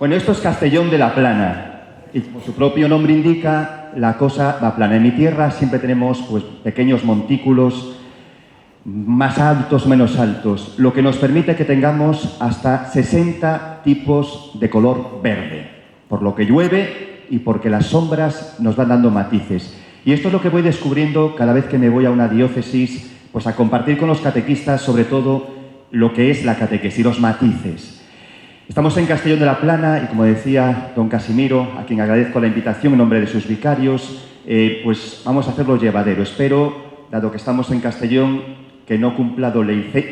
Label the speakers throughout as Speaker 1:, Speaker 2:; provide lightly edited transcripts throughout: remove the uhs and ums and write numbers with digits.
Speaker 1: Bueno, esto es Castellón de la Plana y como su propio nombre indica, la cosa va plana. En mi tierra siempre tenemos pues, pequeños montículos, más altos, menos altos, lo que nos permite que tengamos hasta 60 tipos de color verde, por lo que llueve y porque las sombras nos van dando matices. Y esto es lo que voy descubriendo cada vez que me voy a una diócesis, pues a compartir con los catequistas sobre todo lo que es la catequesis, los matices. Estamos en Castellón de la Plana y, como decía don Casimiro, a quien agradezco la invitación en nombre de sus vicarios, pues vamos a hacerlo llevadero. Espero, dado que estamos en Castellón, que no cumpla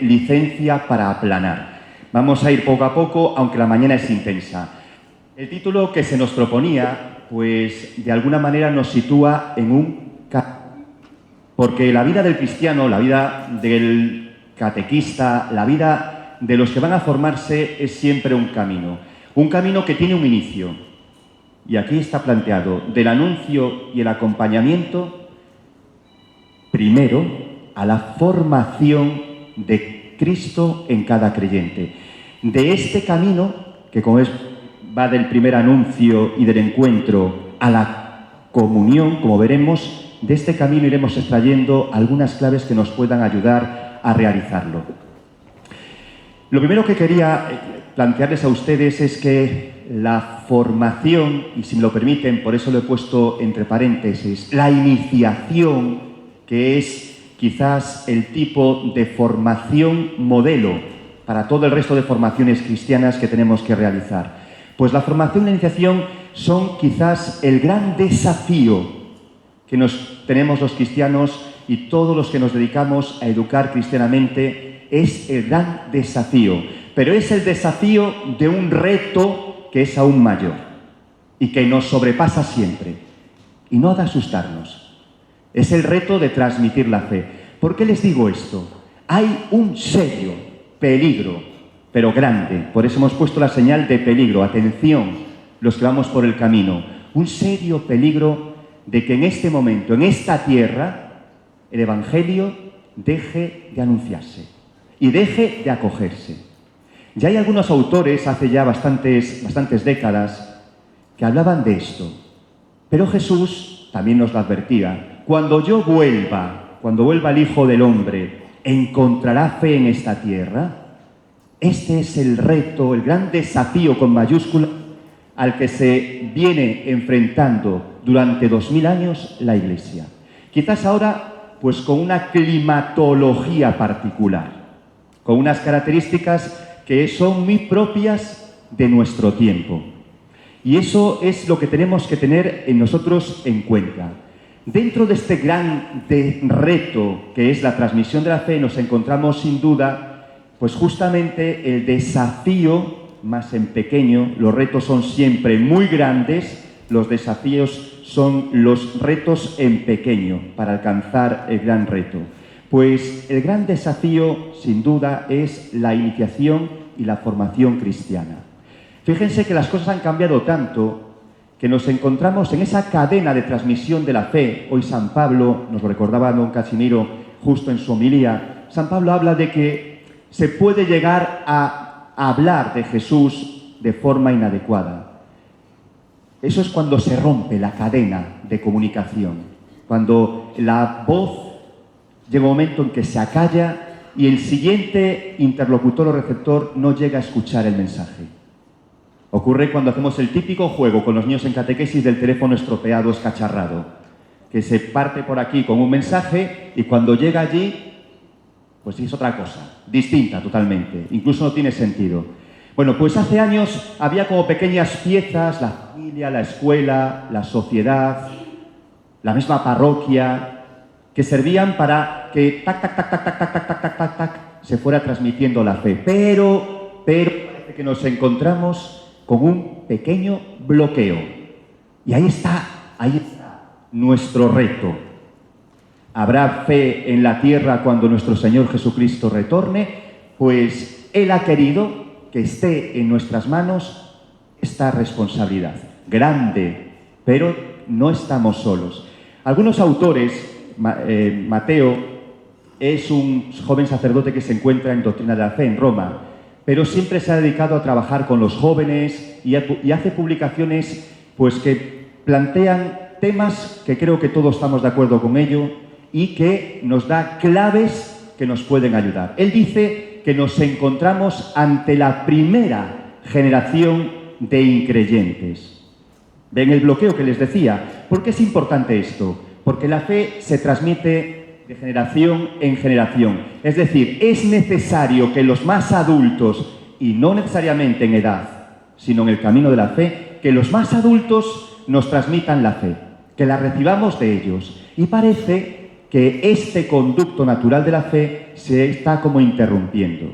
Speaker 1: licencia para aplanar. Vamos a ir poco a poco, aunque la mañana es intensa. El título que se nos proponía, pues de alguna manera nos sitúa en un porque la vida del cristiano, la vida del catequista, la vida de los que van a formarse es siempre un camino que tiene un inicio. Y aquí está planteado, del anuncio y el acompañamiento, primero, a la formación de Cristo en cada creyente. De este camino, que como va del primer anuncio y del encuentro a la comunión, como veremos, de este camino iremos extrayendo algunas claves que nos puedan ayudar a realizarlo. Lo primero que quería plantearles a ustedes es que la formación, y si me lo permiten, por eso lo he puesto entre paréntesis, la iniciación, que es quizás el tipo de formación modelo para todo el resto de formaciones cristianas que tenemos que realizar. Pues la formación y la iniciación son quizás el gran desafío que tenemos los cristianos y todos los que nos dedicamos a educar cristianamente. Es el gran desafío, pero es el desafío de un reto que es aún mayor y que nos sobrepasa siempre. Y no ha de asustarnos. Es el reto de transmitir la fe. ¿Por qué les digo esto? Hay un serio peligro, pero grande. Por eso hemos puesto la señal de peligro. Atención, los que vamos por el camino. Un serio peligro de que en este momento, en esta tierra, el Evangelio deje de anunciarse y deje de acogerse. Ya hay algunos autores, hace ya bastantes décadas, que hablaban de esto. Pero Jesús también nos lo advertía. Cuando vuelva el Hijo del Hombre, ¿encontrará fe en esta tierra? Este es el reto, el gran desafío con mayúscula al que se viene enfrentando durante 2000 años la Iglesia. Quizás ahora, pues con una climatología particular, con unas características que son muy propias de nuestro tiempo. Y eso es lo que tenemos que tener en nosotros en cuenta. Dentro de este gran reto que es la transmisión de la fe, nos encontramos sin duda, pues justamente el desafío más en pequeño. Los retos son siempre muy grandes, los desafíos son los retos en pequeño para alcanzar el gran reto. Pues el gran desafío, sin duda, es la iniciación y la formación cristiana. Fíjense que las cosas han cambiado tanto que nos encontramos en esa cadena de transmisión de la fe. Hoy San Pablo, nos lo recordaba don Casimiro justo en su homilía, San Pablo habla de que se puede llegar a hablar de Jesús de forma inadecuada. Eso es cuando se rompe la cadena de comunicación, cuando la voz llega un momento en que se acalla y el siguiente interlocutor o receptor no llega a escuchar el mensaje. Ocurre cuando hacemos el típico juego con los niños en catequesis del teléfono estropeado, escacharrado, que se parte por aquí con un mensaje y cuando llega allí, pues es otra cosa, distinta totalmente, incluso no tiene sentido. Bueno, pues hace años había como pequeñas piezas, la familia, la escuela, la sociedad, la misma parroquia, que servían para que tac, tac, tac, tac, tac, tac, tac, tac, tac, tac, tac, se fuera transmitiendo la fe. Pero parece que nos encontramos con un pequeño bloqueo. Y ahí está nuestro reto. ¿Habrá fe en la tierra cuando nuestro Señor Jesucristo retorne? Pues Él ha querido que esté en nuestras manos esta responsabilidad. Grande, pero no estamos solos. Algunos autores, Mateo es un joven sacerdote que se encuentra en Doctrina de la Fe en Roma, pero siempre se ha dedicado a trabajar con los jóvenes y hace publicaciones pues, que plantean temas que creo que todos estamos de acuerdo con ello y que nos da claves que nos pueden ayudar. Él dice que nos encontramos ante la primera generación de increyentes. ¿Ven el bloqueo que les decía? ¿Por qué es importante esto? Porque la fe se transmite de generación en generación. Es decir, es necesario que los más adultos, y no necesariamente en edad, sino en el camino de la fe, que los más adultos nos transmitan la fe, que la recibamos de ellos. Y parece que este conducto natural de la fe se está como interrumpiendo.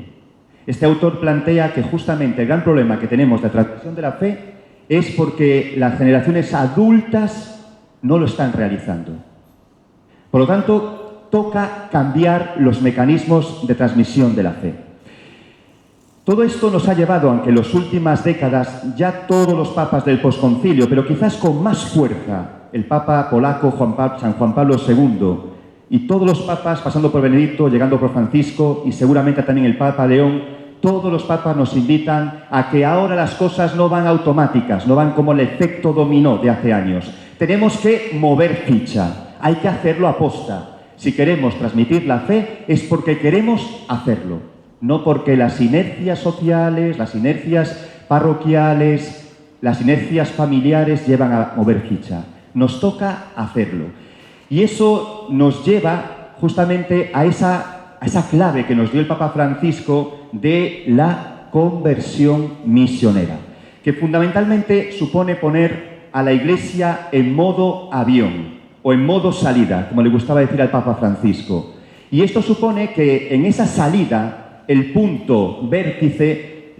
Speaker 1: Este autor plantea que justamente el gran problema que tenemos de la transmisión de la fe es porque las generaciones adultas no lo están realizando. Por lo tanto, toca cambiar los mecanismos de transmisión de la fe. Todo esto nos ha llevado, aunque en las últimas décadas ya todos los papas del posconcilio, pero quizás con más fuerza, el papa polaco San Juan Pablo II y todos los papas, pasando por Benedicto, llegando por Francisco y seguramente también el papa León, todos los papas nos invitan a que ahora las cosas no van automáticas, no van como el efecto dominó de hace años. Tenemos que mover ficha, hay que hacerlo aposta. Si queremos transmitir la fe es porque queremos hacerlo. No porque las inercias sociales, las inercias parroquiales, las inercias familiares llevan a mover ficha. Nos toca hacerlo. Y eso nos lleva justamente a esa clave que nos dio el Papa Francisco de la conversión misionera, que fundamentalmente supone poner a la Iglesia en modo avión o en modo salida, como le gustaba decir al Papa Francisco. Y esto supone que en esa salida el punto vértice,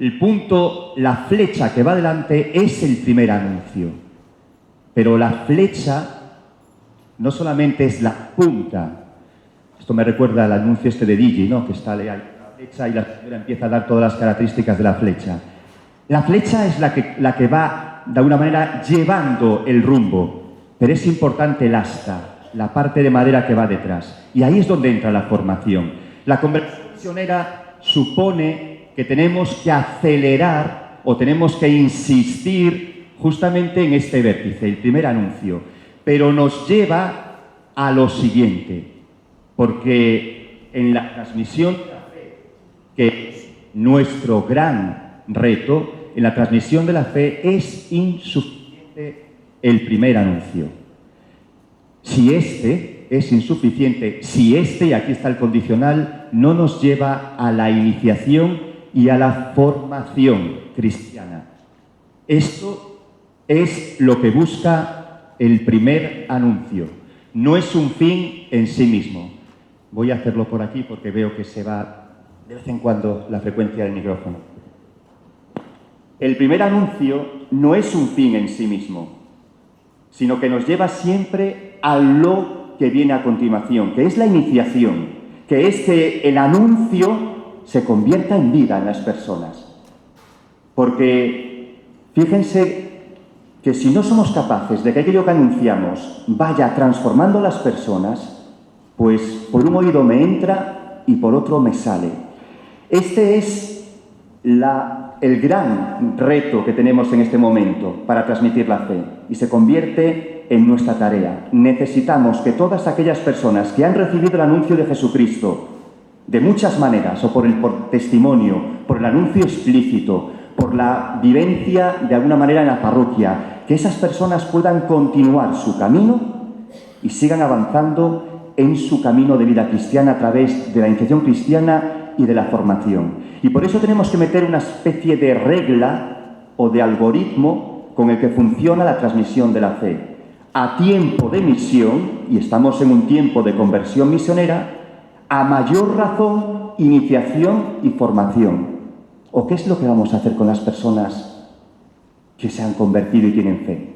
Speaker 1: la flecha que va adelante es el primer anuncio. Pero la flecha no solamente es la punta. Esto me recuerda al anuncio de Digi, ¿no? Que está la flecha y la señora empieza a dar todas las características de la flecha. La flecha es la que va, de alguna manera, llevando el rumbo. Pero es importante el asta, la parte de madera que va detrás. Y ahí es donde entra la formación. La conversión misionera supone que tenemos que acelerar o tenemos que insistir justamente en este vértice, el primer anuncio, pero nos lleva a lo siguiente, porque en la transmisión de la fe, que es nuestro gran reto, en la transmisión de la fe es insuficiente el primer anuncio. Si este es insuficiente, si y aquí está el condicional, no nos lleva a la iniciación y a la formación cristiana. Esto es lo que busca el primer anuncio. No es un fin en sí mismo. Voy a hacerlo por aquí porque veo que se va de vez en cuando la frecuencia del micrófono. El primer anuncio no es un fin en sí mismo, sino que nos lleva siempre a lo que viene a continuación, que es la iniciación, que es que el anuncio se convierta en vida en las personas. Porque fíjense que si no somos capaces de que aquello que anunciamos vaya transformando a las personas, pues por un oído me entra y por otro me sale. Este es el gran reto que tenemos en este momento para transmitir la fe y se convierte en nuestra tarea. Necesitamos que todas aquellas personas que han recibido el anuncio de Jesucristo de muchas maneras, o por testimonio, por el anuncio explícito, por la vivencia de alguna manera en la parroquia, que esas personas puedan continuar su camino y sigan avanzando en su camino de vida cristiana a través de la iniciación cristiana y de la formación. Y por eso tenemos que meter una especie de regla o de algoritmo con el que funciona la transmisión de la fe. A tiempo de misión, y estamos en un tiempo de conversión misionera, a mayor razón, iniciación y formación. ¿O qué es lo que vamos a hacer con las personas que se han convertido y tienen fe?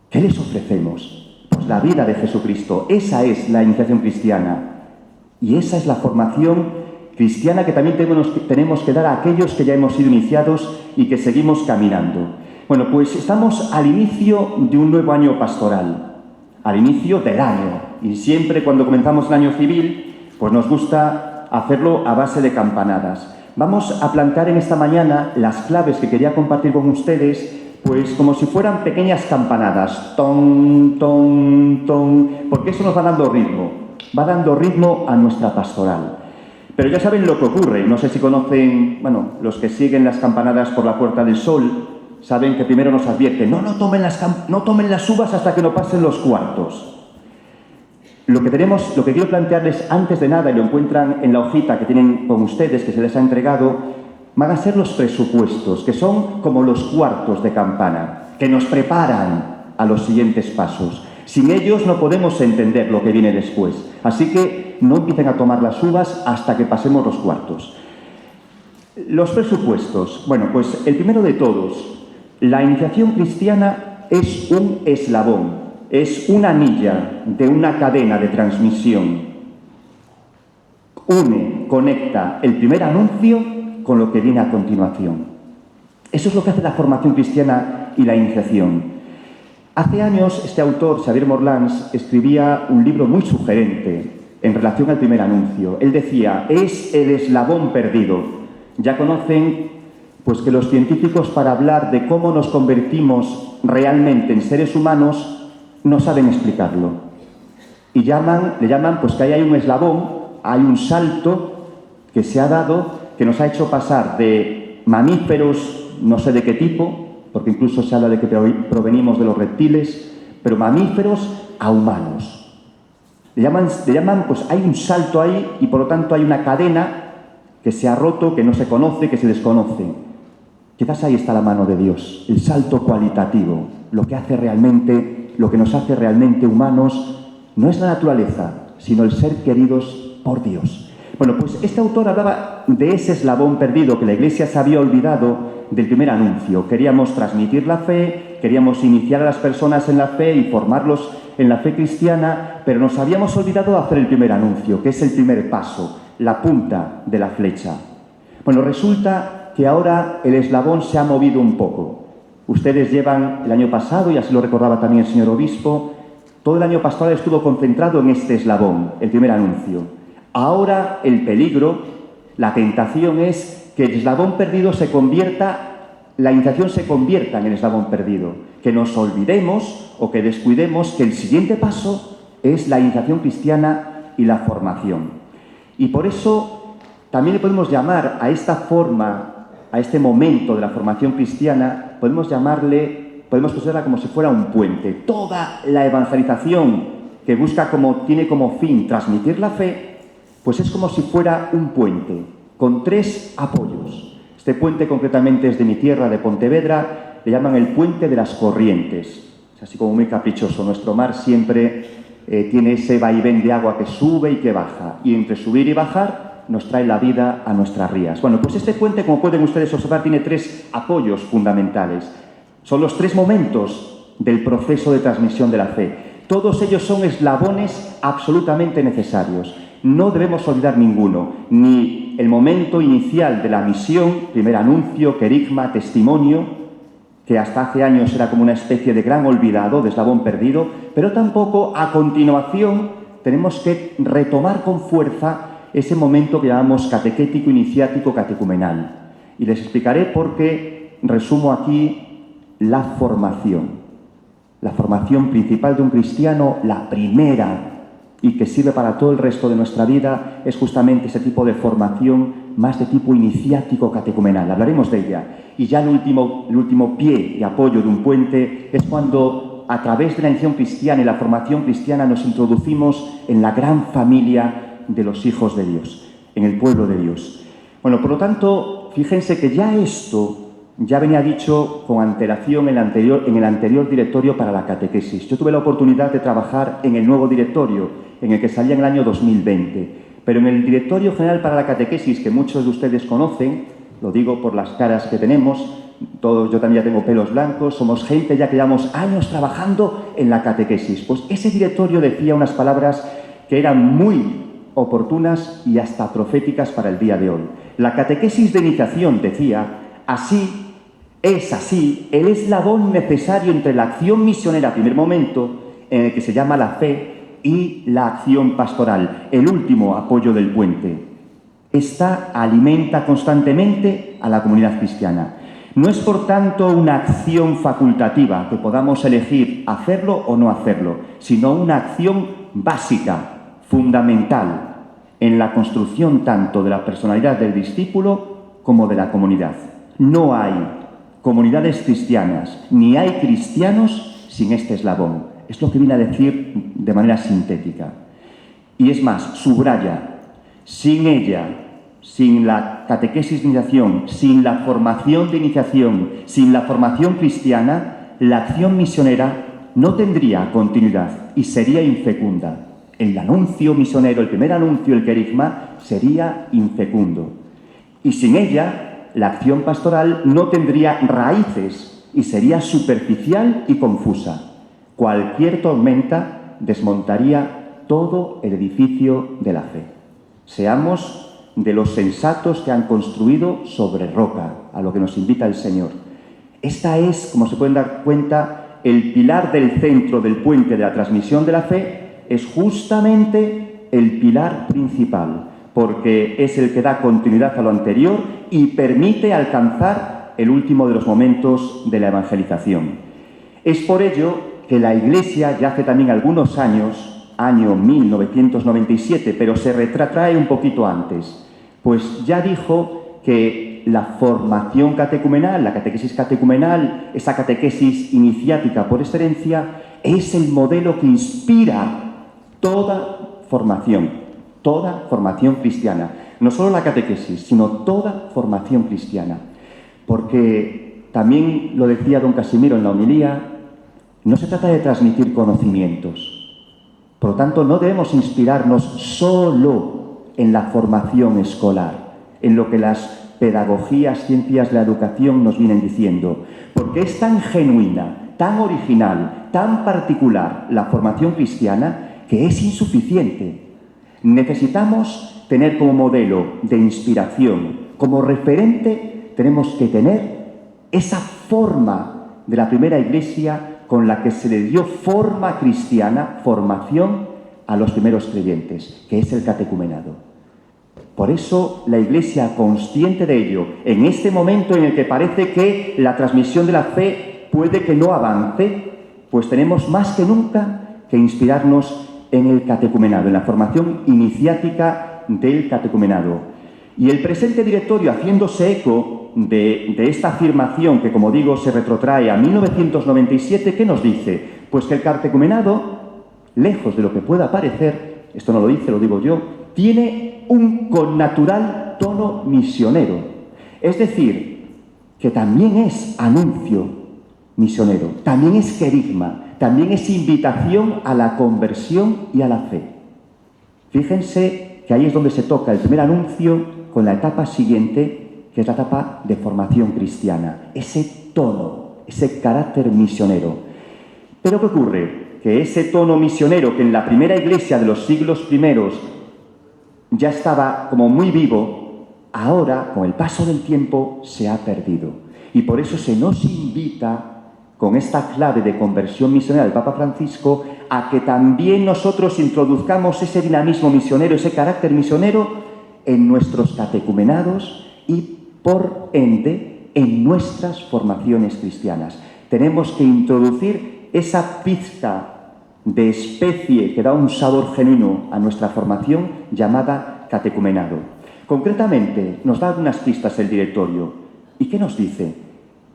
Speaker 1: ¿Qué les ofrecemos? Pues la vida de Jesucristo. Esa es la iniciación cristiana. Y esa es la formación cristiana que también tenemos que dar a aquellos que ya hemos sido iniciados y que seguimos caminando. Bueno, pues estamos al inicio de un nuevo año pastoral, al inicio del año. Y siempre cuando comenzamos el año civil, pues nos gusta hacerlo a base de campanadas. Vamos a plantear en esta mañana las claves que quería compartir con ustedes pues como si fueran pequeñas campanadas, ton, ton, ton, porque eso nos va dando ritmo a nuestra pastoral. Pero ya saben lo que ocurre, no sé si conocen, bueno, los que siguen las campanadas por la Puerta del Sol, saben que primero nos advierten, no tomen las uvas hasta que no pasen los cuartos. Lo que quiero plantearles antes de nada, y lo encuentran en la hojita que tienen con ustedes, que se les ha entregado, van a ser los presupuestos, que son como los cuartos de campana, que nos preparan a los siguientes pasos. Sin ellos no podemos entender lo que viene después. Así que no empiecen a tomar las uvas hasta que pasemos los cuartos. Los presupuestos. Bueno, pues el primero de todos, la iniciación cristiana es un eslabón. Es una anilla de una cadena de transmisión. Conecta el primer anuncio con lo que viene a continuación. Eso es lo que hace la formación cristiana y la iniciación. Hace años este autor, Xavier Morlans, escribía un libro muy sugerente en relación al primer anuncio. Él decía, es el eslabón perdido. Ya conocen pues que los científicos, para hablar de cómo nos convertimos realmente en seres humanos, no saben explicarlo. Y le llaman pues que ahí hay un eslabón, hay un salto que se ha dado, que nos ha hecho pasar de mamíferos, no sé de qué tipo, porque incluso se habla de que provenimos de los reptiles, pero mamíferos a humanos. Le llaman, pues hay un salto ahí y por lo tanto hay una cadena que se ha roto, que no se conoce, que se desconoce. Quizás ahí está la mano de Dios, el salto cualitativo, lo que nos hace realmente humanos no es la naturaleza, sino el ser queridos por Dios. Bueno, pues este autor hablaba de ese eslabón perdido que la Iglesia se había olvidado del primer anuncio. Queríamos transmitir la fe, queríamos iniciar a las personas en la fe y formarlos en la fe cristiana, pero nos habíamos olvidado de hacer el primer anuncio, que es el primer paso, la punta de la flecha. Bueno, resulta que ahora el eslabón se ha movido un poco. Ustedes llevan el año pasado, y así lo recordaba también el señor obispo, todo el año pasado estuvo concentrado en este eslabón, el primer anuncio. Ahora el peligro, la tentación es que el eslabón perdido la iniciación se convierta en el eslabón perdido, que nos olvidemos o que descuidemos que el siguiente paso es la iniciación cristiana y la formación. Y por eso también le podemos llamar a esta forma, a este momento de la formación cristiana, podemos considerarla como si fuera un puente. Toda la evangelización que tiene como fin transmitir la fe, pues es como si fuera un puente, con 3 apoyos. Este puente concretamente es de mi tierra, de Pontevedra, le llaman el puente de las corrientes. Es así como muy caprichoso. Nuestro mar siempre tiene ese vaivén de agua que sube y que baja, y entre subir y bajar nos trae la vida a nuestras rías. Bueno, pues este puente, como pueden ustedes observar, tiene 3 apoyos fundamentales. Son los 3 momentos del proceso de transmisión de la fe. Todos ellos son eslabones absolutamente necesarios. No debemos olvidar ninguno, ni el momento inicial de la misión, primer anuncio, querigma, testimonio, que hasta hace años era como una especie de gran olvidado, de eslabón perdido, pero tampoco a continuación tenemos que retomar con fuerza ese momento que llamamos catequético, iniciático, catecumenal. Y les explicaré por qué resumo aquí la formación principal de un cristiano, la primera, y que sirve para todo el resto de nuestra vida, es justamente ese tipo de formación más de tipo iniciático, catecumenal. Hablaremos de ella. Y ya el último pie y apoyo de un puente es cuando, a través de la iniciación cristiana y la formación cristiana, nos introducimos en la gran familia de los hijos de Dios, en el pueblo de Dios. Bueno, por lo tanto, fíjense que esto ya venía dicho con antelación en el anterior directorio para la catequesis. Yo tuve la oportunidad de trabajar en el nuevo directorio, en el que salía en el año 2020. Pero en el directorio general para la catequesis, que muchos de ustedes conocen, lo digo por las caras que tenemos, yo también ya tengo pelos blancos, somos gente ya que llevamos años trabajando en la catequesis. Pues ese directorio decía unas palabras que eran muy oportunas y hasta proféticas para el día de hoy. La catequesis de iniciación, decía, es así el eslabón necesario entre la acción misionera, primer momento, en el que se llama la fe, y la acción pastoral, el último apoyo del puente. Esta alimenta constantemente a la comunidad cristiana. No es, por tanto, una acción facultativa que podamos elegir hacerlo o no hacerlo, sino una acción básica, fundamental, en la construcción tanto de la personalidad del discípulo como de la comunidad. No hay comunidades cristianas, ni hay cristianos sin este eslabón. Es lo que viene a decir de manera sintética. Y es más, subraya, sin ella, sin la catequesis de iniciación, sin la formación de iniciación, sin la formación cristiana, la acción misionera no tendría continuidad y sería infecunda. El anuncio misionero, el primer anuncio, el querigma, sería infecundo. Y sin ella, la acción pastoral no tendría raíces y sería superficial y confusa. Cualquier tormenta desmontaría todo el edificio de la fe. Seamos de los sensatos que han construido sobre roca, a lo que nos invita el Señor. Esta es, como se pueden dar cuenta, el pilar del centro del puente de la transmisión de la fe, es justamente el pilar principal, porque es el que da continuidad a lo anterior y permite alcanzar el último de los momentos de la evangelización. Es por ello que la Iglesia, ya hace también algunos años, año 1997, pero se retrae un poquito antes, pues ya dijo que la formación catecumenal, la catequesis catecumenal, esa catequesis iniciática por excelencia, es el modelo que inspira toda formación cristiana. No solo la catequesis, sino toda formación cristiana. Porque también lo decía don Casimiro en la homilía, no se trata de transmitir conocimientos. Por lo tanto, no debemos inspirarnos solo en la formación escolar, en lo que las pedagogías, ciencias de la educación nos vienen diciendo, porque es tan genuina, tan original, tan particular la formación cristiana que es insuficiente. Necesitamos tener como modelo de inspiración, como referente, tenemos que tener esa forma de la primera Iglesia con la que se le dio forma cristiana, formación a los primeros creyentes, que es el catecumenado. Por eso la Iglesia, consciente de ello, en este momento en el que parece que la transmisión de la fe puede que no avance, pues tenemos más que nunca que inspirarnos en el catecumenado, en la formación iniciática del catecumenado. Y el presente directorio, haciéndose eco de esta afirmación que, como digo, se retrotrae a 1997, ¿qué nos dice? Pues que el catecumenado, lejos de lo que pueda parecer, esto no lo dice, lo digo yo, tiene un connatural tono misionero. Es decir, que también es anuncio misionero, también es querigma, también es invitación a la conversión y a la fe. Fíjense que ahí es donde se toca el primer anuncio con la etapa siguiente, que es la etapa de formación cristiana. Ese tono, ese carácter misionero. Pero ¿qué ocurre? Que ese tono misionero que en la primera Iglesia de los siglos primeros ya estaba como muy vivo, ahora, con el paso del tiempo, se ha perdido. Y por eso se nos invita, con esta clave de conversión misionera del Papa Francisco, a que también nosotros introduzcamos ese dinamismo misionero, ese carácter misionero en nuestros catecumenados y, por ende, en nuestras formaciones cristianas. Tenemos que introducir esa pizca de especie que da un sabor genuino a nuestra formación llamada catecumenado. Concretamente, nos da algunas pistas el directorio. ¿Y qué nos dice?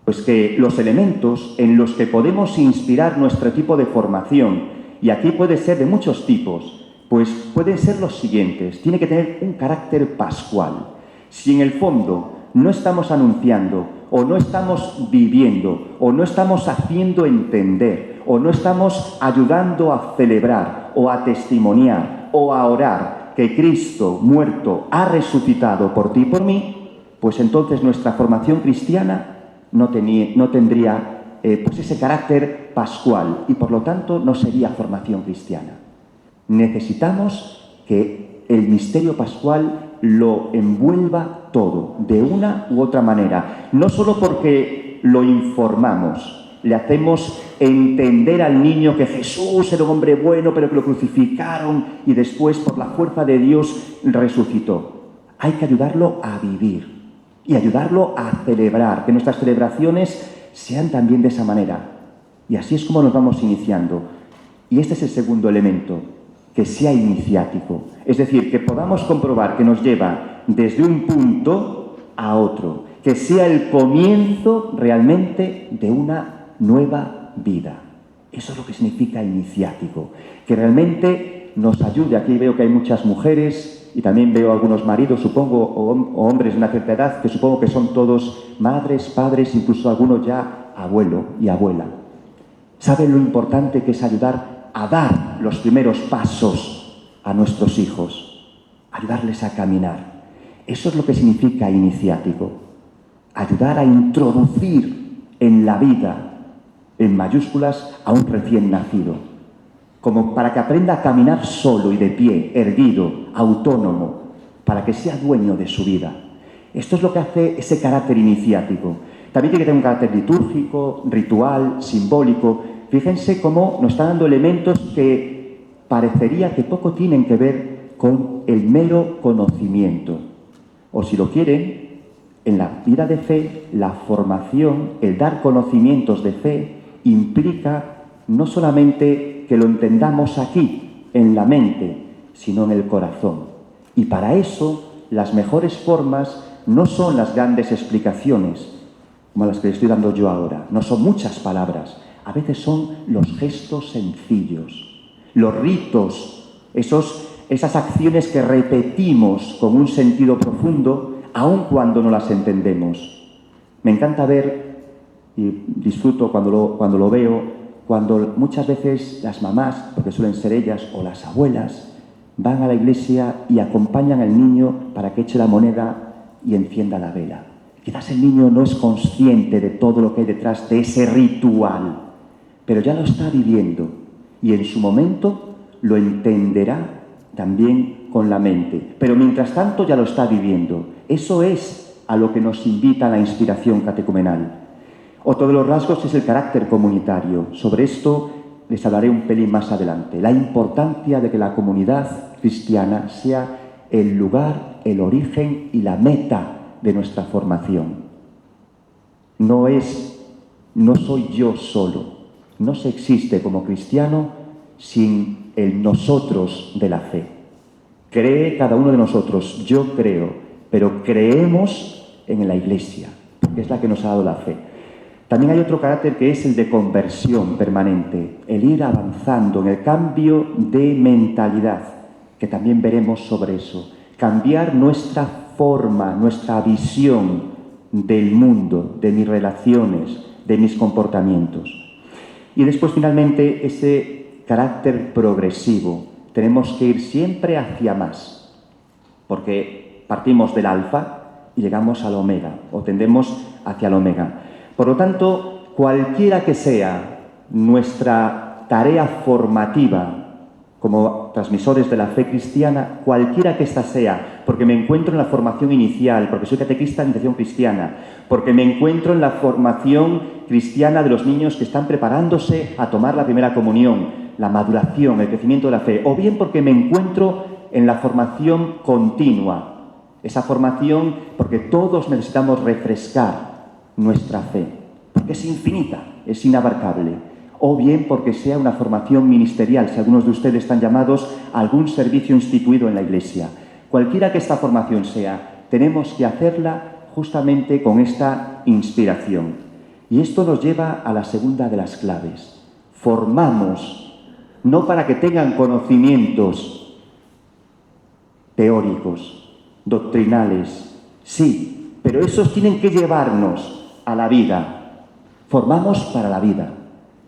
Speaker 1: Pues que los elementos en los que podemos inspirar nuestro tipo de formación, y aquí puede ser de muchos tipos, pues pueden ser los siguientes. Tiene que tener un carácter pascual. Si en el fondo no estamos anunciando, o no estamos viviendo, o no estamos haciendo entender, o no estamos ayudando a celebrar, o a testimoniar, o a orar que Cristo muerto ha resucitado por ti y por mí, pues entonces nuestra formación cristiana no tendría pues ese carácter pascual y por lo tanto no sería formación cristiana. Necesitamos que el misterio pascual lo envuelva todo, de una u otra manera. No solo porque lo informamos, le hacemos entender al niño que Jesús era un hombre bueno, pero que lo crucificaron y después, por la fuerza de Dios, resucitó. Hay que ayudarlo a vivir.
Speaker 2: y ayudarlo a celebrar, que nuestras celebraciones sean también de esa manera. Y así es como nos vamos iniciando. Y este es el segundo elemento, que sea iniciático. Es decir, que podamos comprobar que nos lleva desde un punto a otro, que sea el comienzo realmente de una nueva vida. Eso es lo que significa iniciático, que realmente nos ayude. Aquí veo que hay muchas mujeres y también veo algunos maridos, supongo, o hombres de una cierta edad, que supongo que son todos madres, padres, incluso algunos ya abuelo y abuela. ¿Saben lo importante que es ayudar a dar los primeros pasos a nuestros hijos? Ayudarles a caminar. Eso es lo que significa iniciático. Ayudar a introducir en la vida, en mayúsculas, a un recién nacido. Como para que aprenda a caminar solo y de pie, erguido, autónomo, para que sea dueño de su vida. Esto es lo que hace ese carácter iniciático. También tiene que tener un carácter litúrgico, ritual, simbólico. Fíjense cómo nos está dando elementos que parecería que poco tienen que ver con el mero conocimiento. O si lo quieren, en la vida de fe, la formación, el dar conocimientos de fe, implica no solamente que lo entendamos aquí, en la mente, sino en el corazón. Y para eso, las mejores formas no son las grandes explicaciones, como las que le estoy dando yo ahora. No son muchas palabras. A veces son los gestos sencillos, los ritos, esas acciones que repetimos con un sentido profundo, aun cuando no las entendemos. Me encanta ver, y disfruto cuando lo veo, cuando muchas veces las mamás, porque suelen ser ellas, o las abuelas, van a la iglesia y acompañan al niño para que eche la moneda y encienda la vela. Quizás el niño no es consciente de todo lo que hay detrás de ese ritual, pero ya lo está viviendo y en su momento lo entenderá también con la mente. Pero mientras tanto ya lo está viviendo. Eso es a lo que nos invita la inspiración catecumenal. Otro de los rasgos es el carácter comunitario. Sobre esto les hablaré un pelín más adelante. La importancia de que la comunidad cristiana sea el lugar, el origen y la meta de nuestra formación. No soy yo solo. No se existe como cristiano sin el nosotros de la fe. Cree cada uno de nosotros, yo creo, pero creemos en la Iglesia, porque es la que nos ha dado la fe. También hay otro carácter que es el de conversión permanente, el ir avanzando en el cambio de mentalidad, que también veremos sobre eso. Cambiar nuestra forma, nuestra visión del mundo, de mis relaciones, de mis comportamientos. Y después, finalmente, ese carácter progresivo. Tenemos que ir siempre hacia más, porque partimos del alfa y llegamos al omega, o tendemos hacia el omega. Por lo tanto, cualquiera que sea nuestra tarea formativa como transmisores de la fe cristiana, cualquiera que ésta sea, porque me encuentro en la formación inicial, porque soy catequista de iniciación cristiana, porque me encuentro en la formación cristiana de los niños que están preparándose a tomar la primera comunión, la maduración, el crecimiento de la fe, o bien porque me encuentro en la formación continua, esa formación porque todos necesitamos refrescar nuestra fe, porque es infinita, es inabarcable, o bien porque sea una formación ministerial, si algunos de ustedes están llamados a algún servicio instituido en la Iglesia. Cualquiera que esta formación sea, tenemos que hacerla justamente con esta inspiración. Y esto nos lleva a la segunda de las claves. Formamos, no para que tengan conocimientos teóricos, doctrinales, sí, pero esos tienen que llevarnos a la vida. Formamos para la vida.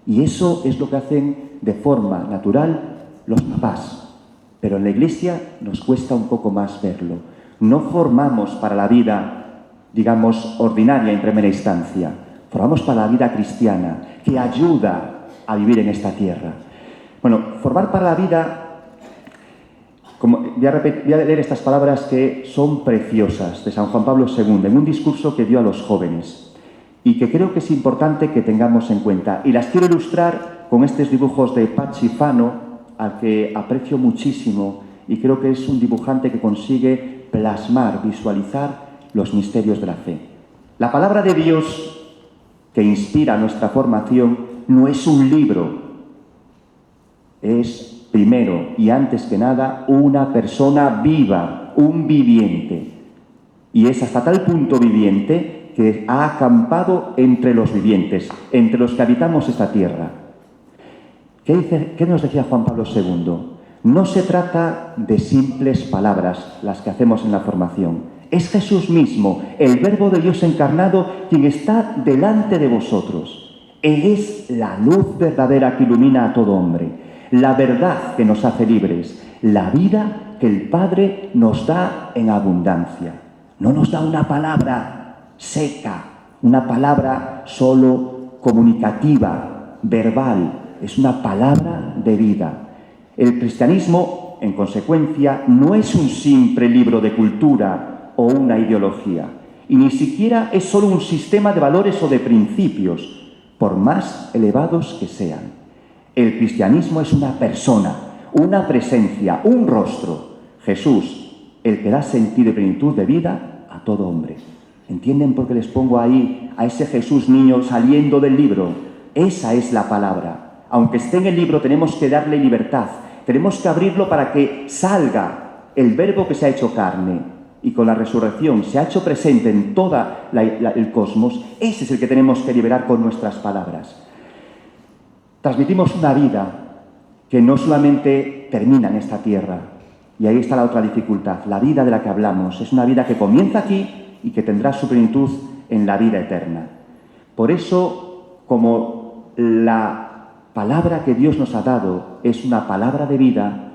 Speaker 2: Y eso es lo que hacen de forma natural los papás. Pero en la Iglesia nos cuesta un poco más verlo. No formamos para la vida, digamos, ordinaria en primera instancia. Formamos para la vida cristiana, que ayuda a vivir en esta tierra. Bueno, formar para la vida, voy a leer estas palabras que son preciosas, de San Juan Pablo II, en un discurso que dio a los jóvenes, y que creo que es importante que tengamos en cuenta. Y las quiero ilustrar con estos dibujos de Pachi Fano, al que aprecio muchísimo, y creo que es un dibujante que consigue plasmar, visualizar los misterios de la fe. La palabra de Dios que inspira nuestra formación no es un libro, es primero y antes que nada una persona viva, un viviente. Y es hasta tal punto viviente que ha acampado entre los vivientes, entre los que habitamos esta tierra. ¿Qué nos decía Juan Pablo II? No se trata de simples palabras las que hacemos en la formación. Es Jesús mismo, el Verbo de Dios encarnado, quien está delante de vosotros. Él es la luz verdadera que ilumina a todo hombre, la verdad que nos hace libres, la vida que el Padre nos da en abundancia. No nos da una palabra seca, una palabra solo comunicativa, verbal. Es una palabra de vida. El cristianismo, en consecuencia, no es un simple libro de cultura o una ideología, y ni siquiera es solo un sistema de valores o de principios, por más elevados que sean. El cristianismo es una persona, una presencia, un rostro. Jesús, el que da sentido y plenitud de vida a todo hombre. ¿Entienden por qué les pongo ahí a ese Jesús niño saliendo del libro? Esa es la palabra. Aunque esté en el libro, tenemos que darle libertad. Tenemos que abrirlo para que salga el Verbo que se ha hecho carne y con la resurrección se ha hecho presente en todo el cosmos. Ese es el que tenemos que liberar con nuestras palabras. Transmitimos una vida que no solamente termina en esta tierra, y ahí está la otra dificultad. La vida de la que hablamos es una vida que comienza aquí y que tendrá su plenitud en la vida eterna. Por eso, como la palabra que Dios nos ha dado es una palabra de vida,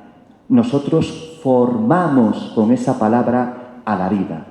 Speaker 2: nosotros formamos con esa palabra a la vida.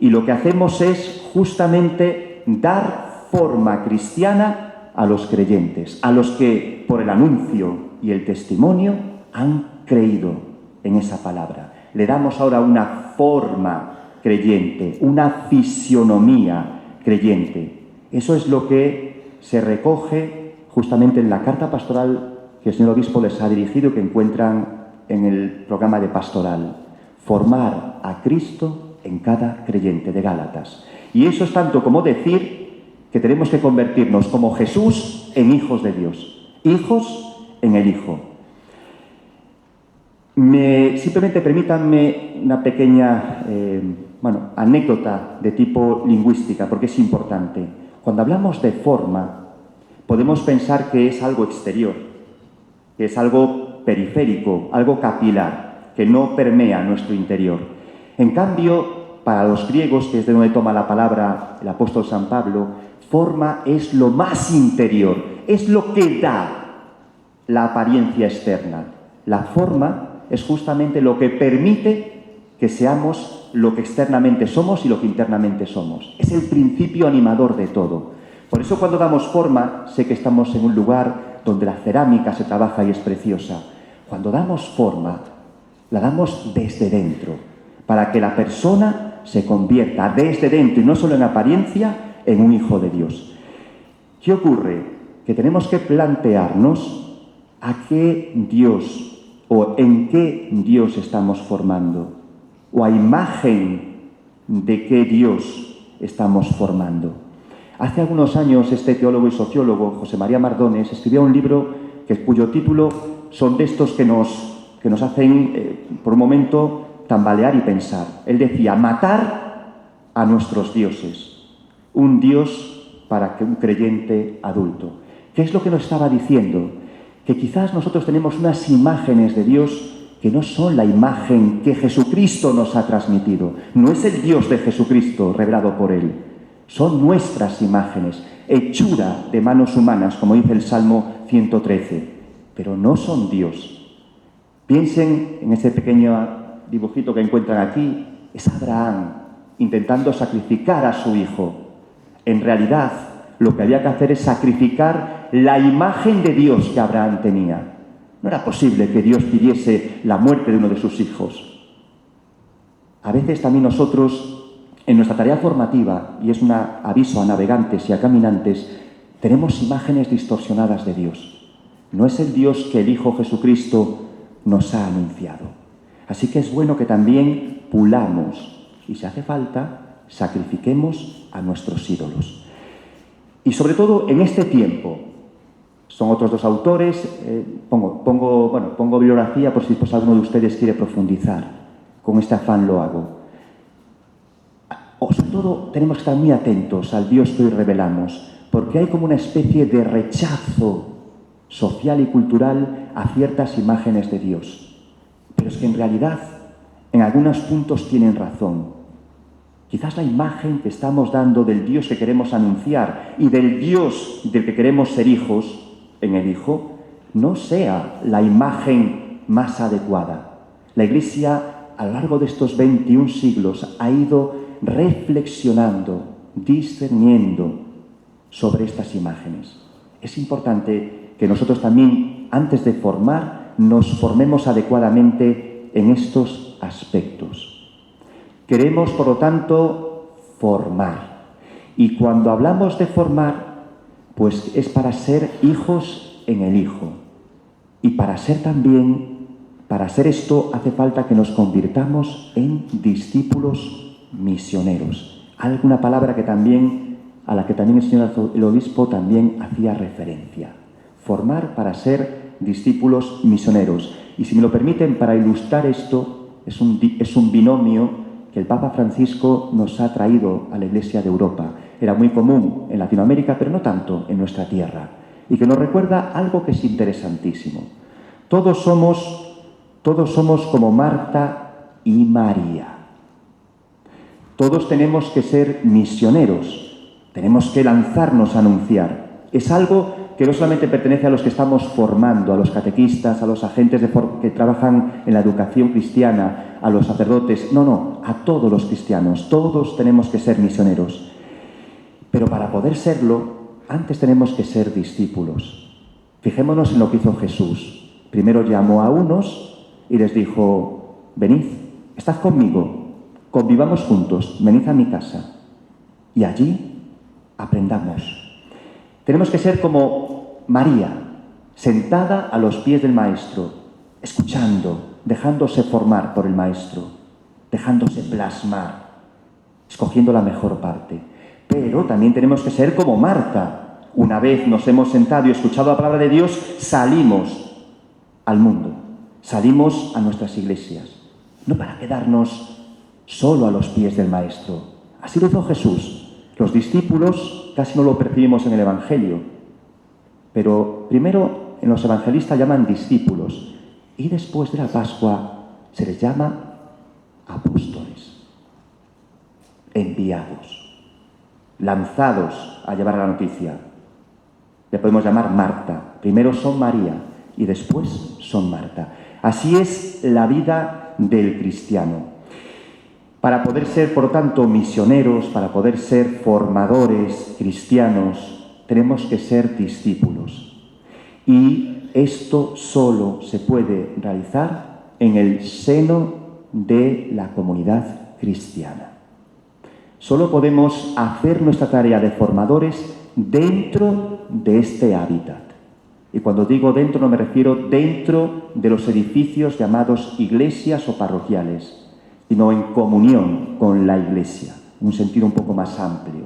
Speaker 2: Y lo que hacemos es justamente dar forma cristiana a los creyentes, a los que por el anuncio y el testimonio han creído en esa palabra. Le damos ahora una forma creyente, una fisionomía creyente. Eso es lo que se recoge justamente en la carta pastoral que el señor obispo les ha dirigido, que encuentran en el programa de pastoral. Formar a Cristo en cada creyente, de Gálatas. Y eso es tanto como decir que tenemos que convertirnos como Jesús en hijos de Dios, hijos en el Hijo. Simplemente permítanme una pequeña anécdota de tipo lingüística, porque es importante. Cuando hablamos de forma, podemos pensar que es algo exterior, que es algo periférico, algo capilar, que no permea nuestro interior. En cambio, para los griegos, que es de donde toma la palabra el apóstol San Pablo, forma es lo más interior, es lo que da la apariencia externa. La forma es justamente lo que permite que seamos lo que externamente somos y lo que internamente somos. Es el principio animador de todo. Por eso cuando damos forma, sé que estamos en un lugar donde la cerámica se trabaja y es preciosa. Cuando damos forma, la damos desde dentro, para que la persona se convierta desde dentro, y no solo en apariencia, en un hijo de Dios. ¿Qué ocurre? Que tenemos que plantearnos a qué Dios o en qué Dios estamos formando, o a imagen de qué Dios estamos formando. Hace algunos años este teólogo y sociólogo, José María Mardones, escribió un libro cuyo título son de estos que nos hacen por un momento tambalear y pensar. Él decía: matar a nuestros dioses. Un Dios para que un creyente adulto. ¿Qué es lo que nos estaba diciendo? Que quizás nosotros tenemos unas imágenes de Dios que no son la imagen que Jesucristo nos ha transmitido. No es el Dios de Jesucristo revelado por Él. Son nuestras imágenes, hechura de manos humanas, como dice el Salmo 113. Pero no son Dios. Piensen en ese pequeño dibujito que encuentran aquí. Es Abraham intentando sacrificar a su hijo. En realidad, lo que había que hacer es sacrificar la imagen de Dios que Abraham tenía. No era posible que Dios pidiese la muerte de uno de sus hijos. A veces también nosotros, en nuestra tarea formativa, y es un aviso a navegantes y a caminantes, tenemos imágenes distorsionadas de Dios. No es el Dios que el Hijo Jesucristo nos ha anunciado. Así que es bueno que también pulamos, y si hace falta, sacrifiquemos a nuestros ídolos. Y sobre todo en este tiempo, son otros dos autores, pongo bibliografía por si alguno de ustedes quiere profundizar, con este afán lo hago. Sobre todo tenemos que estar muy atentos al Dios que hoy revelamos, porque hay como una especie de rechazo social y cultural a ciertas imágenes de Dios. Pero es que en realidad, en algunos puntos tienen razón. Quizás la imagen que estamos dando del Dios que queremos anunciar y del Dios del que queremos ser hijos en el Hijo, no sea la imagen más adecuada. La Iglesia, a lo largo de estos 21 siglos, ha ido reflexionando, discerniendo sobre estas imágenes. Es importante que nosotros también, antes de formar, nos formemos adecuadamente en estos aspectos. Queremos, por lo tanto, formar. Y cuando hablamos de formar, pues es para ser hijos en el Hijo. Y para ser esto, hace falta que nos convirtamos en discípulos misioneros. Alguna palabra a la que también el señor el obispo también hacía referencia. Formar para ser discípulos misioneros. Y si me lo permiten, para ilustrar esto, es un binomio que el Papa Francisco nos ha traído a la Iglesia de Europa. Era muy común en Latinoamérica, pero no tanto en nuestra tierra. Y que nos recuerda algo que es interesantísimo. Todos somos como Marta y María. Todos tenemos que ser misioneros, tenemos que lanzarnos a anunciar. Es algo que no solamente pertenece a los que estamos formando, a los catequistas, a los agentes que trabajan en la educación cristiana, a los sacerdotes, no, a todos los cristianos, todos tenemos que ser misioneros. Pero para poder serlo, antes tenemos que ser discípulos. Fijémonos en lo que hizo Jesús. Primero llamó a unos y les dijo: venid, estad conmigo. Convivamos juntos, venid a mi casa y allí aprendamos. Tenemos que ser como María, sentada a los pies del Maestro, escuchando, dejándose formar por el Maestro, dejándose plasmar, escogiendo la mejor parte. Pero también tenemos que ser como Marta. Una vez nos hemos sentado y escuchado la palabra de Dios, salimos al mundo, salimos a nuestras iglesias, no para quedarnos solo a los pies del Maestro. Así lo hizo Jesús. Los discípulos casi no lo percibimos en el Evangelio, pero primero en los evangelistas llaman discípulos y después de la Pascua se les llama apóstoles, enviados, lanzados a llevar la noticia. Le podemos llamar Marta. Primero son María y después son Marta. Así es la vida del cristiano. Para poder ser, por tanto, misioneros, para poder ser formadores cristianos, tenemos que ser discípulos. Y esto solo se puede realizar en el seno de la comunidad cristiana. Solo podemos hacer nuestra tarea de formadores dentro de este hábitat. Y cuando digo dentro, no me refiero dentro de los edificios llamados iglesias o parroquiales, sino en comunión con la Iglesia, en un sentido un poco más amplio.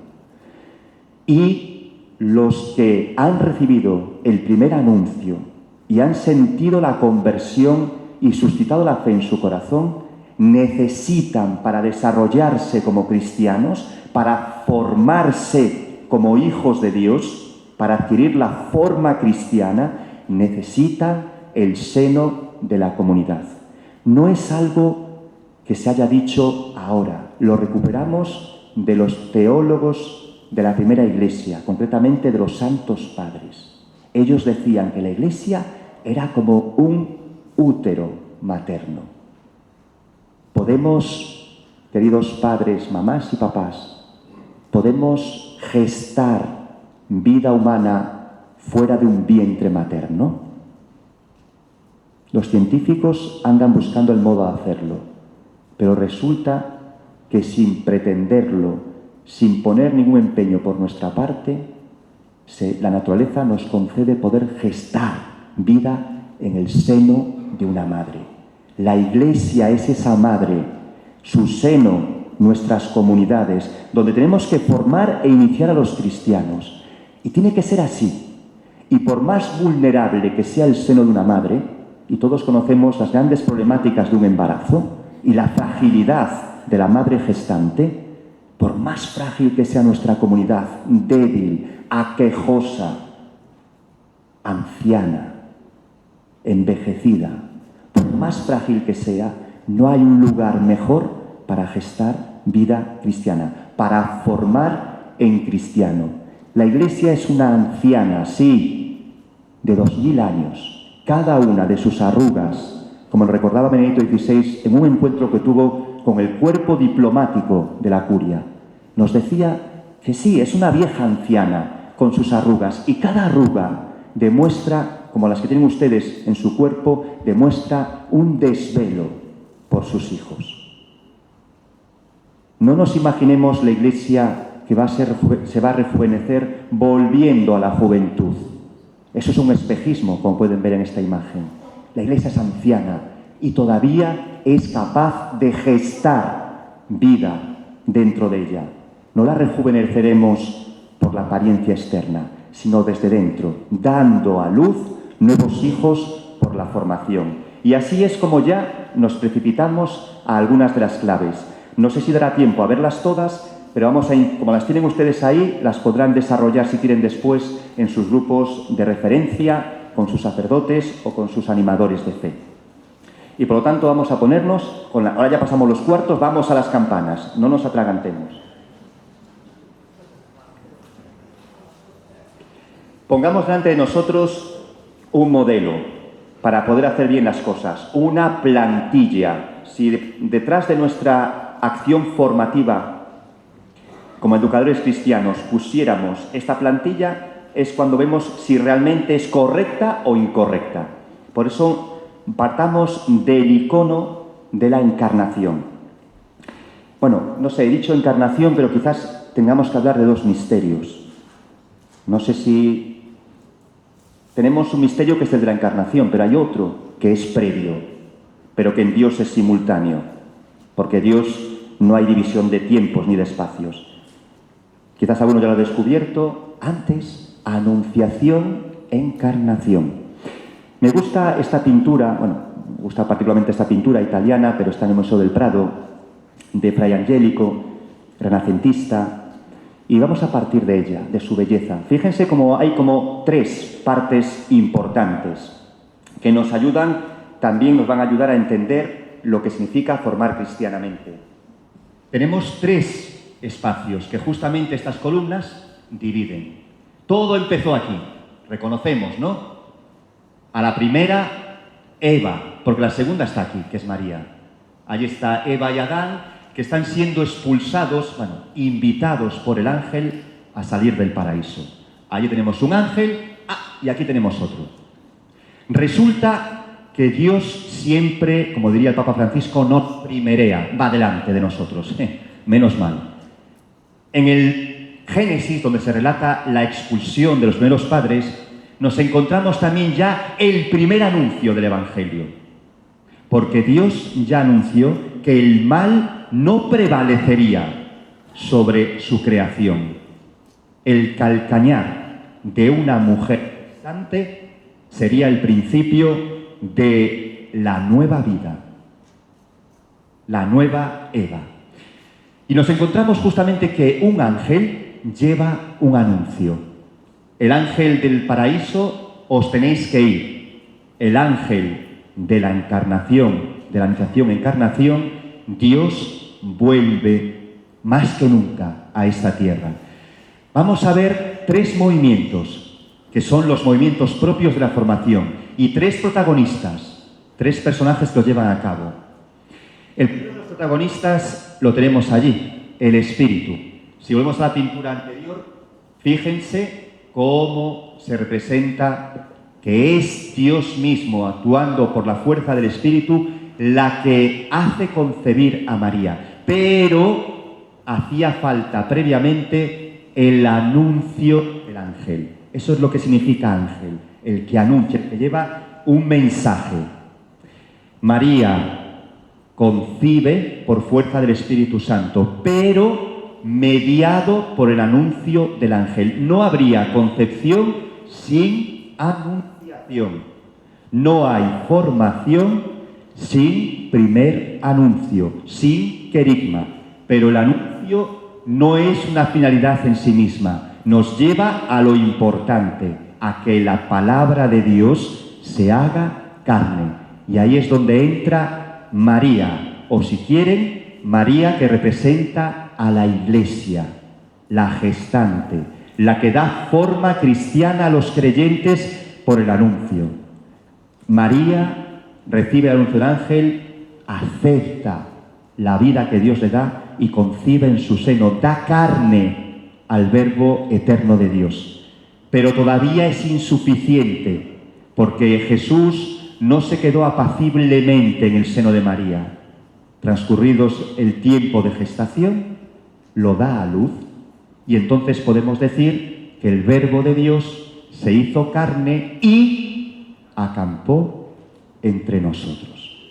Speaker 2: Y los que han recibido el primer anuncio y han sentido la conversión y suscitado la fe en su corazón, necesitan, para desarrollarse como cristianos, para formarse como hijos de Dios, para adquirir la forma cristiana, necesitan el seno de la comunidad. No es algo que se haya dicho ahora, lo recuperamos de los teólogos de la primera Iglesia, concretamente de los santos padres. Ellos decían que la Iglesia era como un útero materno. Podemos, queridos padres, mamás y papás, podemos gestar vida humana fuera de un vientre materno. Los científicos andan buscando el modo de hacerlo. Pero resulta que sin pretenderlo, sin poner ningún empeño por nuestra parte, la naturaleza nos concede poder gestar vida en el seno de una madre. La Iglesia es esa madre. Su seno nuestras comunidades, donde tenemos que formar e iniciar a los cristianos. Y tiene que ser así. Y por más vulnerable que sea el seno de una madre, y todos conocemos las grandes problemáticas de un embarazo y la fragilidad de la madre gestante, por más frágil que sea nuestra comunidad, débil, aquejosa, anciana, envejecida, por más frágil que sea, no hay un lugar mejor para gestar vida cristiana, para formar en cristiano. La Iglesia es una anciana, sí, de 2000 años. Cada una de sus arrugas, como recordaba Benedicto XVI en un encuentro que tuvo con el cuerpo diplomático de la curia, nos decía que sí, es una vieja anciana con sus arrugas, y cada arruga demuestra, como las que tienen ustedes en su cuerpo, demuestra un desvelo por sus hijos. No nos imaginemos la Iglesia que se va a rejuvenecer volviendo a la juventud. Eso es un espejismo, como pueden ver en esta imagen. La Iglesia es anciana y todavía es capaz de gestar vida dentro de ella. No la rejuveneceremos por la apariencia externa, sino desde dentro, dando a luz nuevos hijos por la formación. Y así es como ya nos precipitamos a algunas de las claves. No sé si dará tiempo a verlas todas, pero como las tienen ustedes ahí, las podrán desarrollar si quieren después en sus grupos de referencia, con sus sacerdotes o con sus animadores de fe. Y por lo tanto vamos a ponernos, ahora ya pasamos los cuartos, vamos a las campanas, no nos atragantemos. Pongamos delante de nosotros un modelo para poder hacer bien las cosas, una plantilla. Si detrás de nuestra acción formativa como educadores cristianos pusiéramos esta plantilla, es cuando vemos si realmente es correcta o incorrecta. Por eso partamos del icono de la encarnación. Bueno, no sé, he dicho encarnación, pero quizás tengamos que hablar de dos misterios. No sé si tenemos un misterio que es el de la encarnación, pero hay otro que es previo, pero que en Dios es simultáneo, porque Dios no hay división de tiempos ni de espacios. Quizás alguno ya lo ha descubierto. Antes, anunciación, encarnación. Me gusta esta pintura, me gusta particularmente esta pintura italiana, pero está en el Museo del Prado, de Fray Angelico, renacentista, y vamos a partir de ella, de su belleza. Fíjense cómo hay como tres partes importantes que nos ayudan, también nos van a ayudar a entender lo que significa formar cristianamente. Tenemos tres espacios que justamente estas columnas dividen. Todo empezó aquí, reconocemos, ¿no? A la primera, Eva, porque la segunda está aquí, que es María. Allí está Eva y Adán, que están siendo expulsados, invitados por el ángel a salir del paraíso. Allí tenemos un ángel, y aquí tenemos otro. Resulta que Dios siempre, como diría el Papa Francisco, nos primerea, va delante de nosotros. Menos mal. En el Génesis, donde se relata la expulsión de los primeros padres, nos encontramos también ya el primer anuncio del Evangelio. Porque Dios ya anunció que el mal no prevalecería sobre su creación. El calcañar de una mujer gestante sería el principio de la nueva vida, la nueva Eva. Y nos encontramos justamente que un ángel lleva un anuncio. El ángel del paraíso, os tenéis que ir. El ángel de la encarnación, de la anunciación-encarnación, Dios vuelve más que nunca a esta tierra. Vamos a ver tres movimientos, que son los movimientos propios de la formación, y tres protagonistas, tres personajes que los llevan a cabo. El primero de los protagonistas lo tenemos allí, el Espíritu. Si volvemos a la pintura anterior, fíjense cómo se representa que es Dios mismo actuando por la fuerza del Espíritu la que hace concebir a María. Pero hacía falta previamente el anuncio del ángel. Eso es lo que significa ángel, el que anuncia, el que lleva un mensaje. María
Speaker 1: concibe por fuerza del Espíritu Santo, pero mediado por el anuncio del ángel. No habría concepción sin anunciación. No hay formación sin primer anuncio, sin querigma. Pero el anuncio no es una finalidad en sí misma, nos lleva a lo importante, a que la palabra de Dios se haga carne. Y ahí es donde entra María, o si quieren, María, que representa a la Iglesia, la gestante, la que da forma cristiana a los creyentes por el anuncio. María recibe el anuncio del ángel, acepta la vida que Dios le da y concibe en su seno, da carne al Verbo eterno de Dios. Pero todavía es insuficiente, porque Jesús no se quedó apaciblemente en el seno de María. Transcurridos el tiempo de gestación, lo da a luz, y entonces podemos decir que el Verbo de Dios se hizo carne y acampó entre nosotros.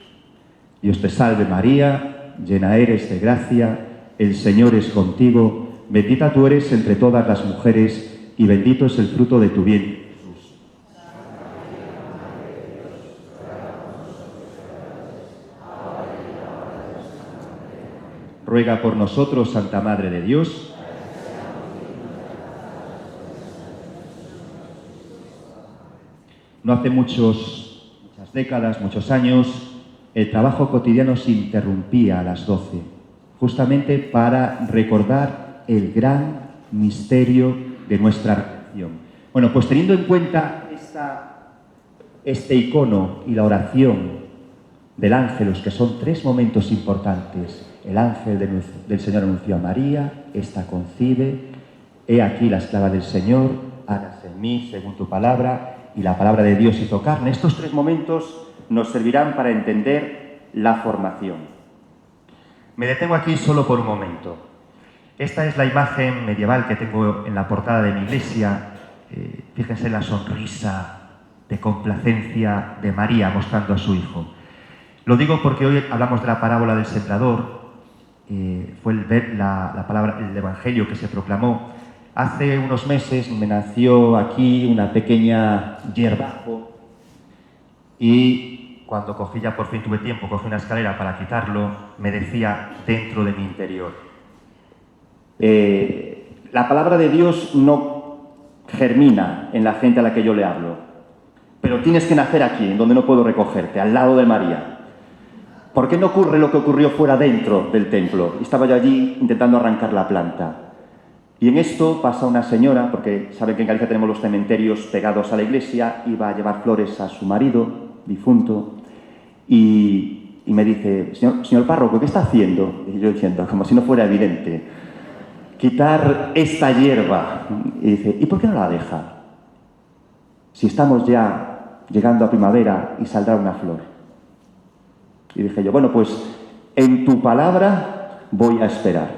Speaker 1: Dios te salve María, llena eres de gracia, el Señor es contigo, bendita tú eres entre todas las mujeres, y bendito es el fruto de tu vientre, Jesús. Ruega por nosotros, Santa Madre de Dios. No hace muchas décadas, muchos años, el trabajo cotidiano se interrumpía a las 12, justamente para recordar el gran misterio de nuestra redención. Bueno, pues teniendo en cuenta este icono y la oración del ángel, que son tres momentos importantes. El ángel del Señor anunció a María, esta concibe, he aquí la esclava del Señor, hágase en mí según tu palabra, y la palabra de Dios hizo carne. Estos tres momentos nos servirán para entender la formación. Me detengo aquí solo por un momento. Esta es la imagen medieval que tengo en la portada de mi iglesia. Fíjense la sonrisa de complacencia de María mostrando a su hijo. Lo digo porque hoy hablamos de la parábola del sembrador. Fue el evangelio que se proclamó. Hace unos meses me nació aquí una pequeña hierbajo y cuando cogí, ya por fin tuve tiempo, cogí una escalera para quitarlo, me decía dentro de mi interior: la palabra de Dios no germina en la gente a la que yo le hablo, pero tienes que nacer aquí, en donde no puedo recogerte, al lado de María. ¿Por qué no ocurre lo que ocurrió fuera dentro del templo? Estaba yo allí intentando arrancar la planta. Y en esto pasa una señora, porque saben que en Galicia tenemos los cementerios pegados a la iglesia, iba a llevar flores a su marido, difunto, y me dice: señor párroco, ¿qué está haciendo? Y yo diciendo, como si no fuera evidente, quitar esta hierba. Y dice: ¿y por qué no la deja? Si estamos ya llegando a primavera y saldrá una flor. Y dije yo: bueno, pues en tu palabra voy a esperar.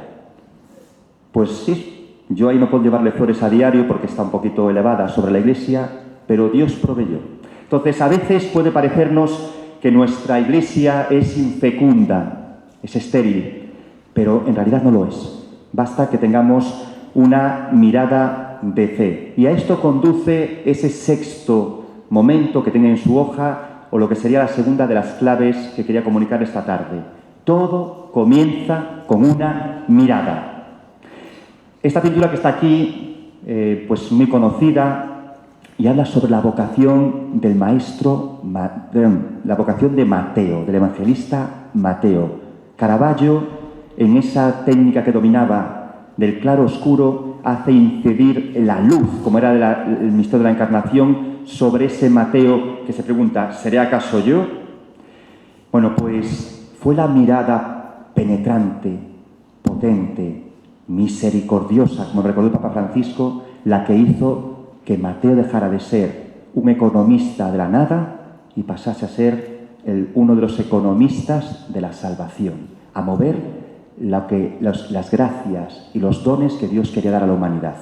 Speaker 1: Pues sí. Yo ahí no puedo llevarle flores a diario porque está un poquito elevada sobre la iglesia, pero Dios proveyó. Entonces, a veces puede parecernos que nuestra iglesia es infecunda, es estéril, pero en realidad no lo es. Basta que tengamos una mirada de fe. Y a esto conduce ese sexto momento que tiene en su hoja, o lo que sería la segunda de las claves que quería comunicar esta tarde. Todo comienza con una mirada. Esta pintura que está aquí, pues muy conocida, y habla sobre la vocación del maestro, la vocación de Mateo, del evangelista Mateo. Caravaggio, en esa técnica que dominaba del claro oscuro, hace incidir la luz, como era el misterio de la encarnación, sobre ese Mateo que se pregunta: ¿seré acaso yo? Bueno, pues fue la mirada penetrante, potente, misericordiosa, como recordó el Papa Francisco, la que hizo que Mateo dejara de ser un economista de la nada y pasase a ser uno de los economistas de la salvación, a mover las gracias y los dones que Dios quería dar a la humanidad.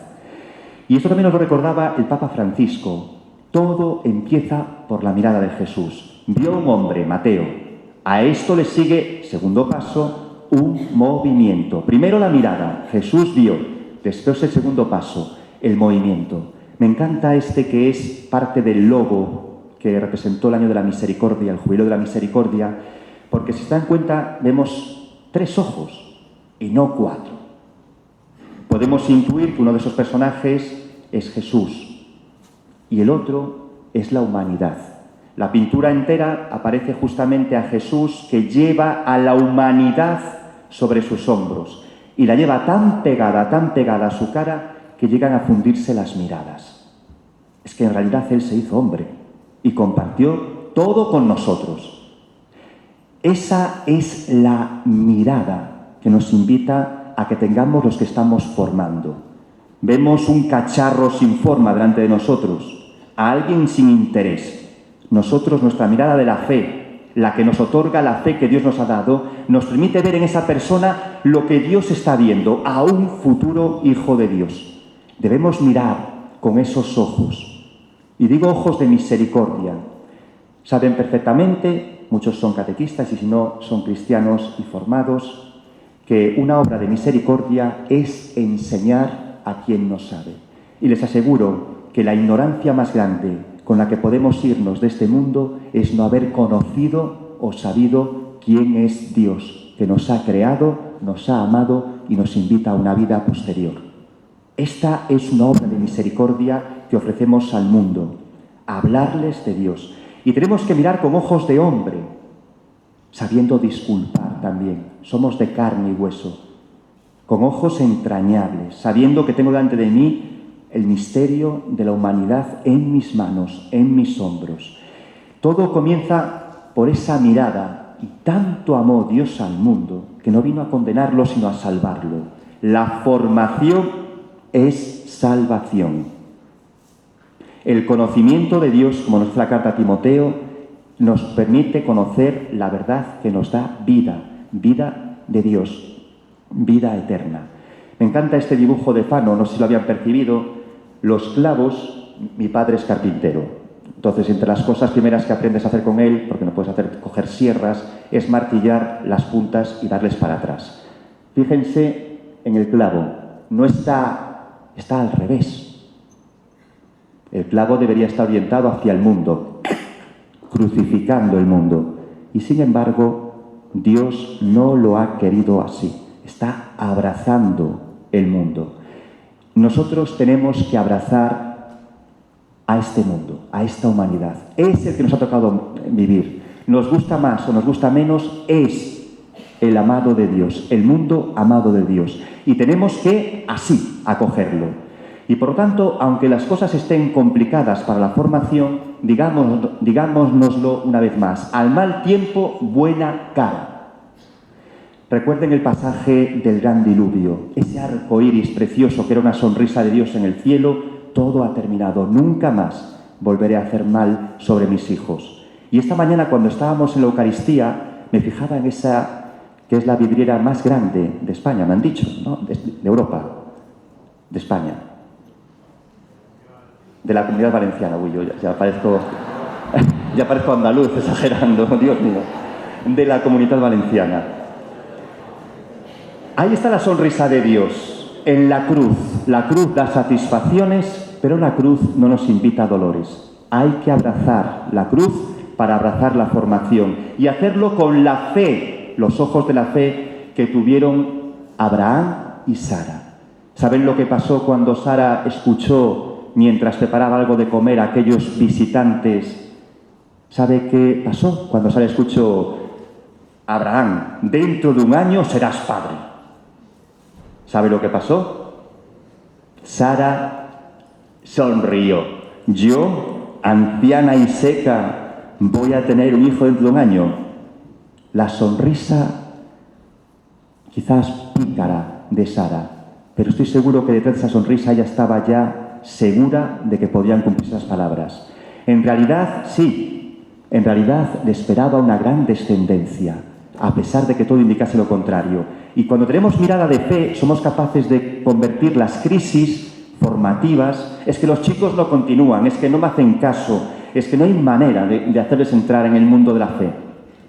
Speaker 1: Y esto también nos lo recordaba el Papa Francisco. Todo empieza por la mirada de Jesús. Vio a un hombre, Mateo,
Speaker 2: A esto le sigue, segundo paso, un movimiento. Primero la mirada, Jesús vio. Después el segundo paso, el movimiento. Me encanta este que es parte del logo que representó el año de la misericordia, el jubileo de la misericordia, porque si se dan cuenta vemos 3 ojos y no 4. Podemos intuir que uno de esos personajes es Jesús y el otro es la humanidad. La pintura entera aparece justamente a Jesús que lleva a la humanidad sobre sus hombros y la lleva tan pegada a su cara que llegan a fundirse las miradas. Es que en realidad Él se hizo hombre y compartió todo con nosotros. Esa es la mirada que nos invita a que tengamos los que estamos formando. Vemos un cacharro sin forma delante de nosotros, a alguien sin interés. Nosotros, nuestra mirada de la fe, la que nos otorga la fe que Dios nos ha dado, nos permite ver en esa persona lo que Dios está viendo, a un futuro hijo de Dios. Debemos mirar con esos ojos. Y digo ojos de misericordia. Saben perfectamente, muchos son catequistas y si no son cristianos y formados, que una obra de misericordia es enseñar a quien no sabe. Y les aseguro que la ignorancia más grande con la que podemos irnos de este mundo es no haber conocido o sabido quién es Dios, que nos ha creado, nos ha amado y nos invita a una vida posterior. Esta es una obra de misericordia que ofrecemos al mundo, hablarles de Dios. Y tenemos que mirar con ojos de hombre, sabiendo disculpar también. Somos de carne y hueso, con ojos entrañables, sabiendo que tengo delante de mí el misterio de la humanidad en mis manos, en mis hombros. Todo comienza por esa mirada y tanto amó Dios al mundo que no vino a condenarlo sino a salvarlo. La formación es salvación. El conocimiento de Dios, como nos dice la carta a Timoteo, nos permite conocer la verdad que nos da vida, vida de Dios, vida eterna. Me encanta este dibujo de Fano, no sé si lo habían percibido. Los clavos, mi padre es carpintero. Entonces, entre las cosas primeras que aprendes a hacer con él, porque no puedes coger sierras, es martillar las puntas y darles para atrás. Fíjense en el clavo, no está al revés. El clavo debería estar orientado hacia el mundo, crucificando el mundo. Y sin embargo, Dios no lo ha querido así. Está abrazando el mundo. Nosotros tenemos que abrazar a este mundo, a esta humanidad. Es el que nos ha tocado vivir. Nos gusta más o nos gusta menos, es el amado de Dios, el mundo amado de Dios. Y tenemos que así acogerlo. Y por lo tanto, aunque las cosas estén complicadas para la formación, digámonoslo una vez más, al mal tiempo, buena cara. Recuerden el pasaje del gran diluvio, ese arco iris precioso que era una sonrisa de Dios en el cielo. Todo ha terminado, nunca más volveré a hacer mal sobre mis hijos. Y esta mañana cuando estábamos en la Eucaristía me fijaba en esa que es la vidriera más grande de España, me han dicho, ¿no? De Europa, de España, de la Comunidad Valenciana. Uy, yo ya parezco andaluz exagerando, Dios mío, de la Comunidad Valenciana. Ahí está la sonrisa de Dios, en la cruz. La cruz da satisfacciones, pero la cruz no nos invita a dolores. Hay que abrazar la cruz para abrazar la formación y hacerlo con la fe, los ojos de la fe que tuvieron Abraham y Sara. ¿Saben lo que pasó cuando Sara escuchó, mientras preparaba algo de comer, a aquellos visitantes? ¿Sabe qué pasó cuando Sara escuchó: Abraham, dentro de un año serás padre? ¿Sabe lo que pasó? Sara sonrió. Yo, anciana y seca, voy a tener un hijo dentro de un año. La sonrisa, quizás pícara, de Sara, pero estoy seguro que detrás de esa sonrisa ella estaba ya segura de que podían cumplir esas palabras. En realidad, sí, en realidad le esperaba una gran descendencia, a pesar de que todo indicase lo contrario. Y cuando tenemos mirada de fe, somos capaces de convertir las crisis formativas. Es que los chicos no continúan, es que no me hacen caso, es que no hay manera de hacerles entrar en el mundo de la fe.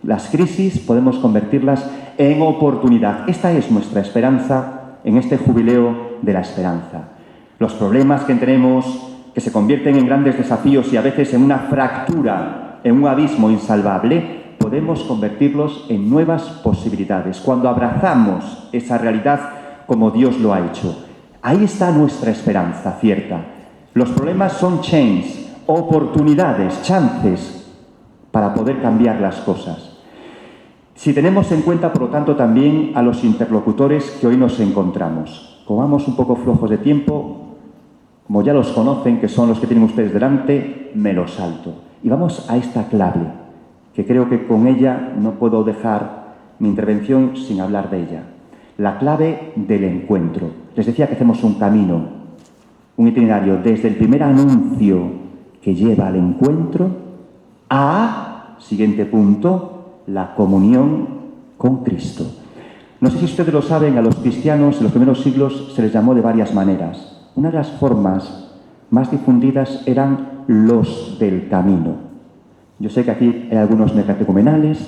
Speaker 2: Las crisis podemos convertirlas en oportunidad. Esta es nuestra esperanza en este jubileo de la esperanza. Los problemas que tenemos, que se convierten en grandes desafíos y a veces en una fractura, en un abismo insalvable, podemos convertirlos en nuevas posibilidades. Cuando abrazamos esa realidad como Dios lo ha hecho, ahí está nuestra esperanza cierta. Los problemas son chances, oportunidades, chances para poder cambiar las cosas. Si tenemos en cuenta, por lo tanto, también a los interlocutores que hoy nos encontramos. Como vamos un poco flojos de tiempo, como ya los conocen, que son los que tienen ustedes delante, me los salto. Y vamos a esta clave, que creo que con ella no puedo dejar mi intervención sin hablar de ella. La clave del encuentro. Les decía que hacemos un camino, un itinerario, desde el primer anuncio que lleva al encuentro a, siguiente punto, la comunión con Cristo. No sé si ustedes lo saben, a los cristianos en los primeros siglos se les llamó de varias maneras. Una de las formas más difundidas eran los del camino. Yo sé que aquí hay algunos neocatecumenales.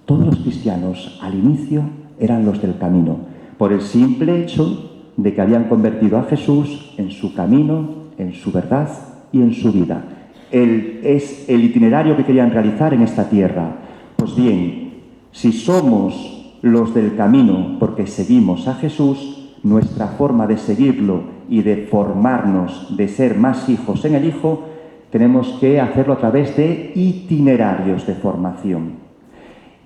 Speaker 2: Todos los cristianos al inicio eran los del camino, por el simple hecho de que habían convertido a Jesús en su camino, en su verdad y en su vida. Es el itinerario que querían realizar en esta tierra. Pues bien, si somos los del camino porque seguimos a Jesús, nuestra forma de seguirlo y de formarnos, de ser más hijos en el Hijo, tenemos que hacerlo a través de itinerarios de formación.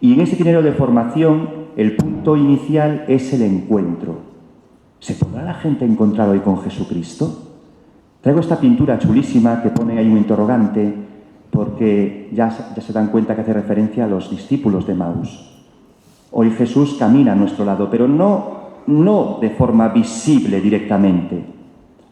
Speaker 2: Y en ese itinerario de formación, el punto inicial es el encuentro. ¿Se podrá la gente encontrar hoy con Jesucristo? Traigo esta pintura chulísima que pone ahí un interrogante porque ya se dan cuenta que hace referencia a los discípulos de Maús. Hoy Jesús camina a nuestro lado, pero no de forma visible directamente.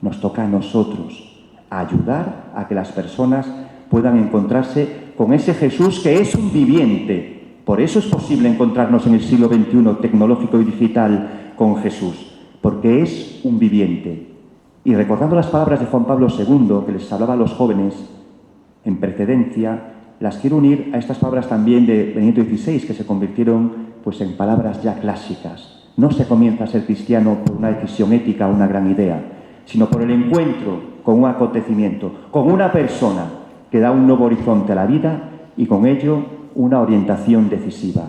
Speaker 2: Nos toca a nosotros ayudar a que las personas puedan encontrarse con ese Jesús que es un viviente. Por eso es posible encontrarnos en el siglo XXI tecnológico y digital con Jesús, porque es un viviente. Y recordando las palabras de Juan Pablo II, que les hablaba a los jóvenes en precedencia, las quiero unir a estas palabras también de Benedicto XVI, que se convirtieron pues, en palabras ya clásicas. No se comienza a ser cristiano por una decisión ética o una gran idea, sino por el encuentro con un acontecimiento, con una persona que da un nuevo horizonte a la vida y con ello una orientación decisiva.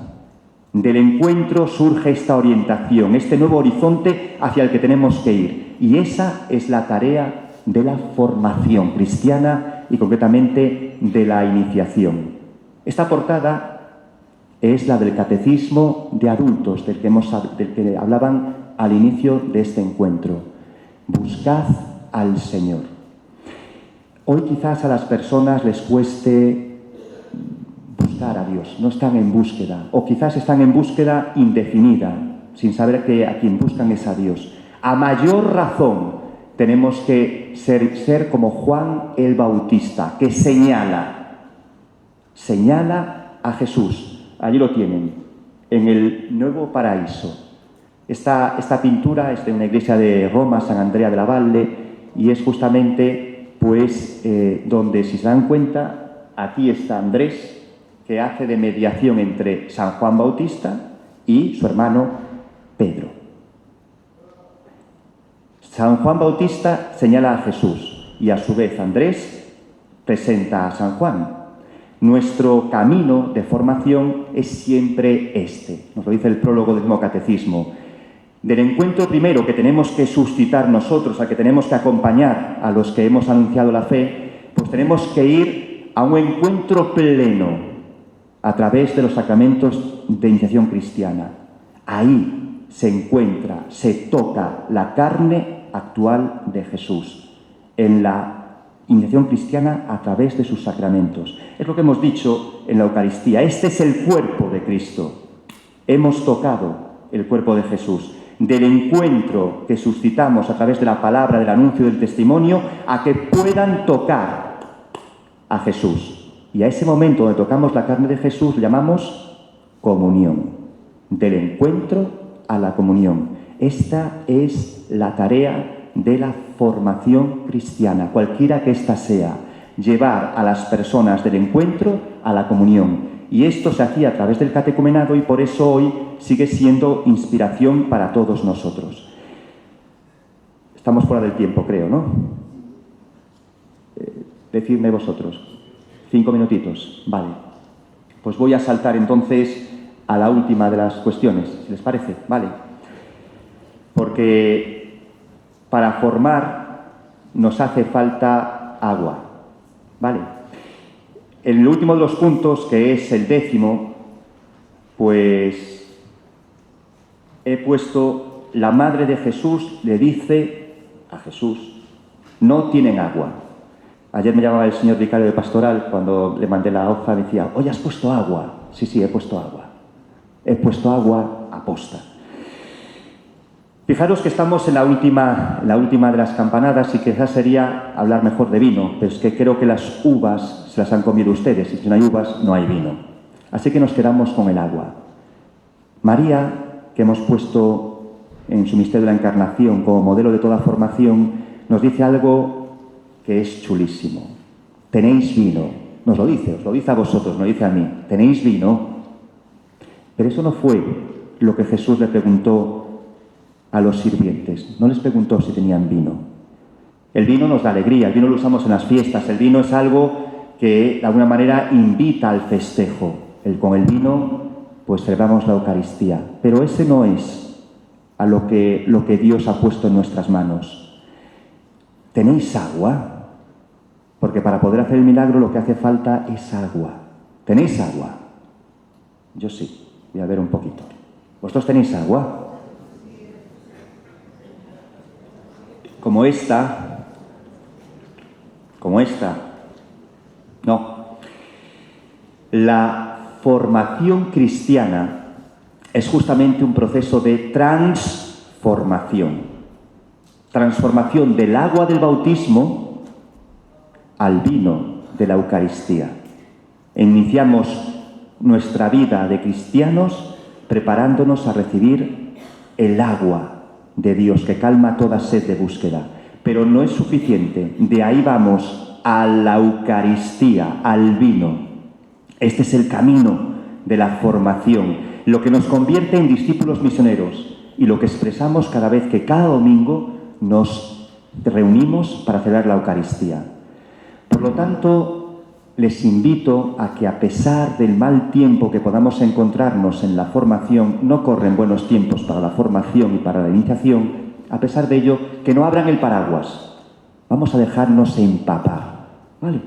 Speaker 2: Del encuentro surge esta orientación, este nuevo horizonte hacia el que tenemos que ir. Y esa es la tarea de la formación cristiana y concretamente de la iniciación. Esta portada es la del Catecismo de Adultos, del que hablaban al inicio de este encuentro. Buscad al Señor. Hoy quizás a las personas les cueste buscar a Dios, no están en búsqueda, o quizás están en búsqueda indefinida, sin saber que a quien buscan es a Dios. A mayor razón tenemos que ser como Juan el Bautista, que señala a Jesús. Allí lo tienen, en el Nuevo Paraíso. Esta pintura es de una iglesia de Roma, San Andrea de la Valle, y es justamente pues donde, si se dan cuenta, aquí está Andrés, que hace de mediación entre San Juan Bautista y su hermano Pedro. San Juan Bautista señala a Jesús y a su vez Andrés presenta a San Juan. Nuestro camino de formación es siempre este, nos lo dice el prólogo del mismo catecismo. Del encuentro primero que tenemos que suscitar nosotros, al que tenemos que acompañar a los que hemos anunciado la fe, pues tenemos que ir a un encuentro pleno a través de los sacramentos de iniciación cristiana. Ahí se encuentra, se toca la carne actual de Jesús, en la iniciación cristiana a través de sus sacramentos. Es lo que hemos dicho en la Eucaristía. Este es el cuerpo de Cristo. Hemos tocado el cuerpo de Jesús. Del encuentro que suscitamos a través de la palabra, del anuncio, del testimonio, a que puedan tocar a Jesús. Y a ese momento donde tocamos la carne de Jesús le llamamos comunión. Del encuentro a la comunión. Esta es la tarea de la formación cristiana, cualquiera que ésta sea. Llevar a las personas del encuentro a la comunión. Y esto se hacía a través del catecumenado y por eso hoy sigue siendo inspiración para todos nosotros. Estamos fuera del tiempo, creo, ¿no? Decidme vosotros. 5 minutitos. Vale. Pues voy a saltar entonces a la última de las cuestiones, si les parece. Vale. Porque para formar nos hace falta agua. Vale. En el último de los puntos, que es el 10º, pues he puesto: la madre de Jesús le dice a Jesús: no tienen agua. Ayer me llamaba el señor vicario de pastoral, cuando le mandé la hoja, me decía: oye, ¿has puesto agua? Sí, he puesto agua. He puesto agua aposta. Fijaros que estamos en la última de las campanadas y quizás sería hablar mejor de vino, pero es que creo que las uvas se las han comido ustedes y si no hay uvas no hay vino. Así que nos quedamos con el agua. María, que hemos puesto en su misterio de la Encarnación como modelo de toda formación, nos dice algo que es chulísimo. Tenéis vino. Nos lo dice, os lo dice a vosotros, nos dice a mí. Tenéis vino. Pero eso no fue lo que Jesús le preguntó a los sirvientes. No les preguntó si tenían vino. El vino nos da alegría, el vino lo usamos en las fiestas, el vino es algo que de alguna manera invita al festejo. Con el vino pues celebramos la Eucaristía. Pero ese no es a lo que Dios ha puesto en nuestras manos. ¿Tenéis agua? Porque para poder hacer el milagro lo que hace falta es agua. ¿Tenéis agua? Yo sí, voy a ver un poquito. ¿Vosotros tenéis agua? Como esta, no. La formación cristiana es justamente un proceso de transformación. Transformación del agua del bautismo al vino de la Eucaristía. Iniciamos nuestra vida de cristianos preparándonos a recibir el agua de Dios que calma toda sed de búsqueda. Pero no es suficiente. De ahí vamos a la Eucaristía, al vino. Este es el camino de la formación, lo que nos convierte en discípulos misioneros y lo que expresamos cada vez que cada domingo nos reunimos para celebrar la Eucaristía. Por lo tanto, les invito a que, a pesar del mal tiempo que podamos encontrarnos en la formación, no corren buenos tiempos para la formación y para la iniciación, a pesar de ello, que no abran el paraguas. Vamos a dejarnos empapar, ¿vale?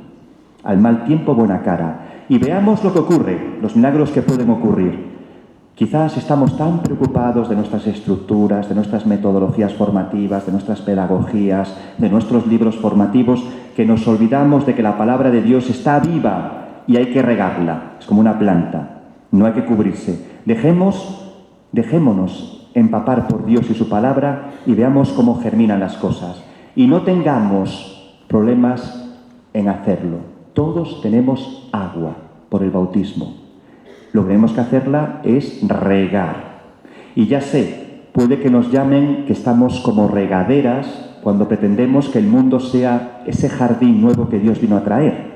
Speaker 2: Al mal tiempo, buena cara. Y veamos lo que ocurre, los milagros que pueden ocurrir. Quizás estamos tan preocupados de nuestras estructuras, de nuestras metodologías formativas, de nuestras pedagogías, de nuestros libros formativos, que nos olvidamos de que la palabra de Dios está viva y hay que regarla. Es como una planta, no hay que cubrirse. Dejémonos empapar por Dios y su palabra y veamos cómo germinan las cosas. Y no tengamos problemas en hacerlo. Todos tenemos agua por el bautismo. Lo que tenemos que hacerla es regar. Y ya sé, puede que nos llamen que estamos como regaderas cuando pretendemos que el mundo sea ese jardín nuevo que Dios vino a traer.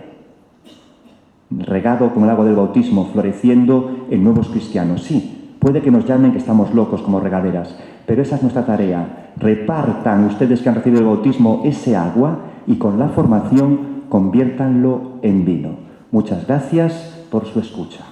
Speaker 2: Regado con el agua del bautismo, floreciendo en nuevos cristianos. Sí, puede que nos llamen que estamos locos como regaderas, pero esa es nuestra tarea. Repartan ustedes que han recibido el bautismo ese agua y con la formación conviértanlo en vino. Muchas gracias por su escucha.